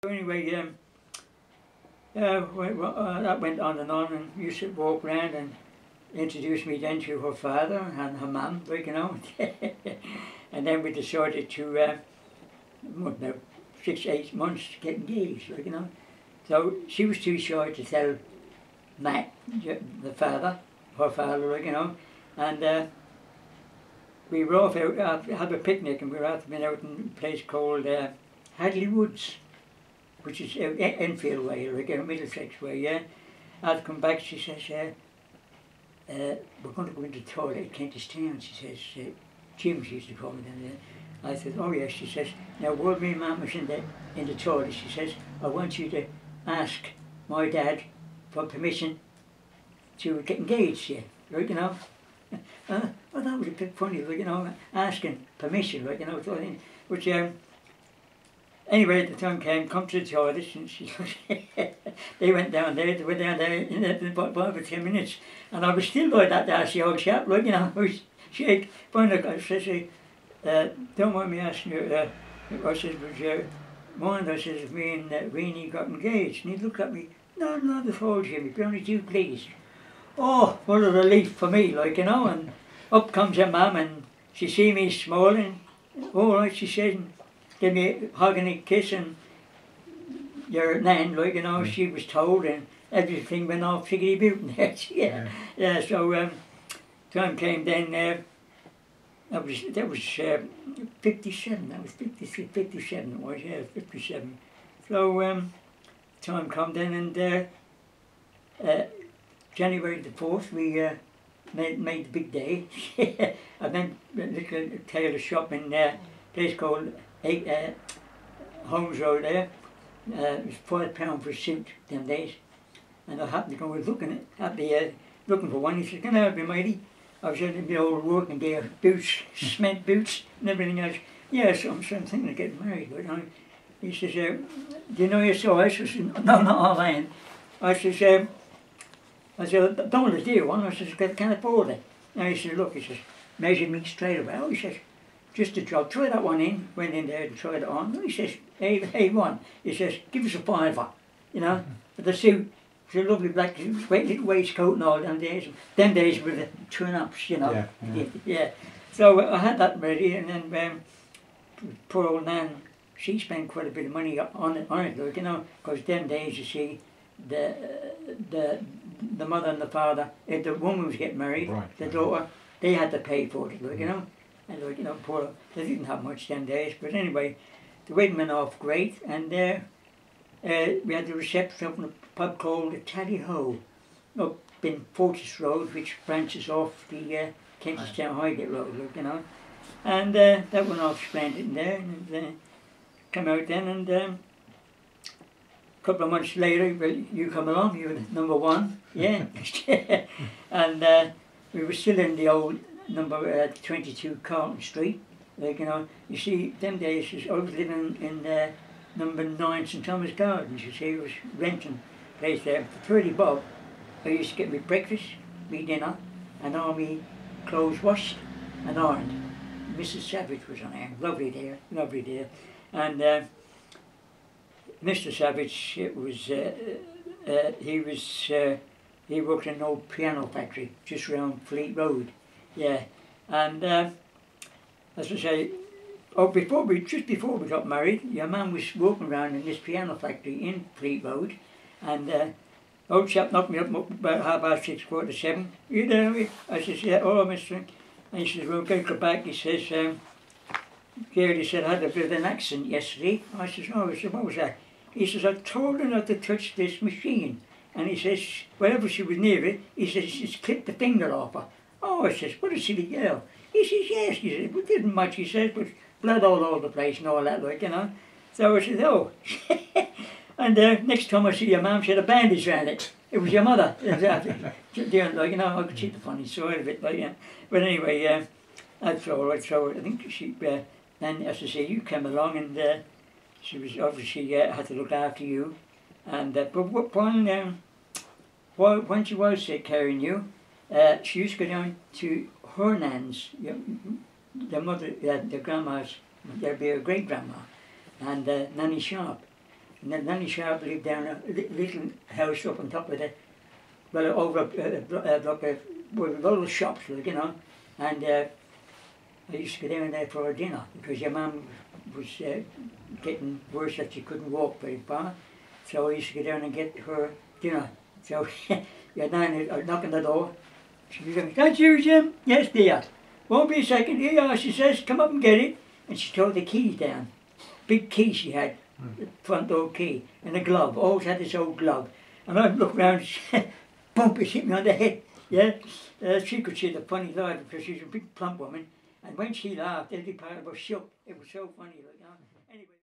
Anyway, that went on and used to walk around and introduce me then to her father and her mum, like, you know. And then we decided to, about 6-8 months to get engaged, like, you know. So she was too shy to tell Matt, the father, her father, like, you know. And we were off out, had a picnic, and we were out in a place called Hadley Woods, which is Enfield way, like Middlesex way, yeah. I'd come back, she says, we're going to go into the toilet at Kentish Town, she says, Jim, she used to call me down there. I said, oh yes, she says, now while me and Mum was in the toilet, she says, I want you to ask my dad for permission to get engaged, yeah, right, you know. Well, that was a bit funny, like, you know, asking permission, like, you know, which, anyway, the time came, come to the toilet, and she they went down there in about 5 or 10 minutes, and I was still like that dassy old chap, like, you know, I was shake. Finally, I says, don't mind me asking you, I says, was mind, I says, if me and Weenie got engaged, and he looked at me, no, not at all, Jimmy, be only too pleased. Oh, what a relief for me, like, you know, and up comes her mum, and she see me smiling, all right, she said, and give me a hug and a kiss, and your nan, like, you know, she was told, and everything went off tickety-bootin' there. Yeah, so time came then, that was 57, that was 53, 57 it was, yeah, 57. So time come then, and January the 4th we made the big day. I went a little tailor shop in a place called Holmes Road there. It was £5 for a suit them days, and I happened to go looking looking for one. He said, "Can I help you, matey?" I was in the old working gear boots, cement boots, and everything else. Yes, I'm thinking of getting married, but he says, "Do you know your size?" I said, "No, not offhand." I says, I don't want a dear one. I says, "Can I afford it?" And he says, "Look," he says, "measure me straight away." Oh, he says, "Just a job. Try that one in." Went in there and tried it on. He says, hey one. He says, "Give us a fiver," you know. But the suit, it's a lovely black little waistcoat and all them days. Them days with the turn-ups, you know. Yeah. So I had that ready, and then poor old Nan, she spent quite a bit of money on it, like, you know, because them days, you see, the mother and the father, if the woman was getting married, right, the daughter, they had to pay for it, like, you know. And, like, you know, poor, they didn't have much them days. But anyway, the wedding went off great, and we had the reception up in a pub called the Tally Ho, up in Fortis Road, which branches off the Kentish Town Highgate Road, like, you know. And that went off splendid in there, and came out then, and a couple of months later, well, you come along, you were number one, yeah. And we were still in the old number 22 Carlton Street, like, you know. You see, them days, I was living in number 9 St Thomas Gardens, you see. I was renting a place there. For 30 bob, I used to get me breakfast, me dinner, and all me clothes washed and ironed. Mrs Savage was on there, lovely there, lovely there. And Mr Savage, it was, he worked in an old piano factory just around Fleet Road. Yeah, and as I say, just before we got married, your man was walking around in this piano factory in Fleet Road, and old chap knocked me up about 6:15, 7:15. "You know?" I says, "Yeah, oh, mister." And he says, "Well, go back." He says, "Gary," he said, "I had a bit of an accident yesterday." I says, "Oh," I said, "What was that?" He says, "I told her not to touch this machine." And he says, whenever she was near it, he says, "Just clipped the finger off her." "Oh," I says, "what a silly girl." He says, "Yes," he says, "it didn't much," he says, "but blood all over the place and all that, like, you know." So I said, "Oh." And next time I see your mum, she had a bandage around it. It was your mother. Like, you know, I could see the funny side of it, like, yeah. But anyway, that's all right. So I think she, then, as I say, you came along, and she was obviously had to look after you. And but when she was carrying you, she used to go down to her nan's, the mother, the grandma's, there'd be a great grandma, and Nanny Sharp. And then Nanny Sharp lived down a little house up on top of the, well, over a block with all the shops, like, you know. And I used to go down there for her dinner because your mum was getting worse that she couldn't walk very far. So I used to go down and get her dinner. So your nan would knock on the door. She was going, "That's you, Jim?" "Yes, dear." "Won't be a second." "Here you are," she says. "Come up and get it." And she threw the keys down. Big key she had, the front door key, and a glove. Always had this old glove. And I looked round, bump, it hit me on the head. Yeah, she could see the funny laugh because she was a big plump woman. And when she laughed, every part of her shook. It was so funny. Like, anyway.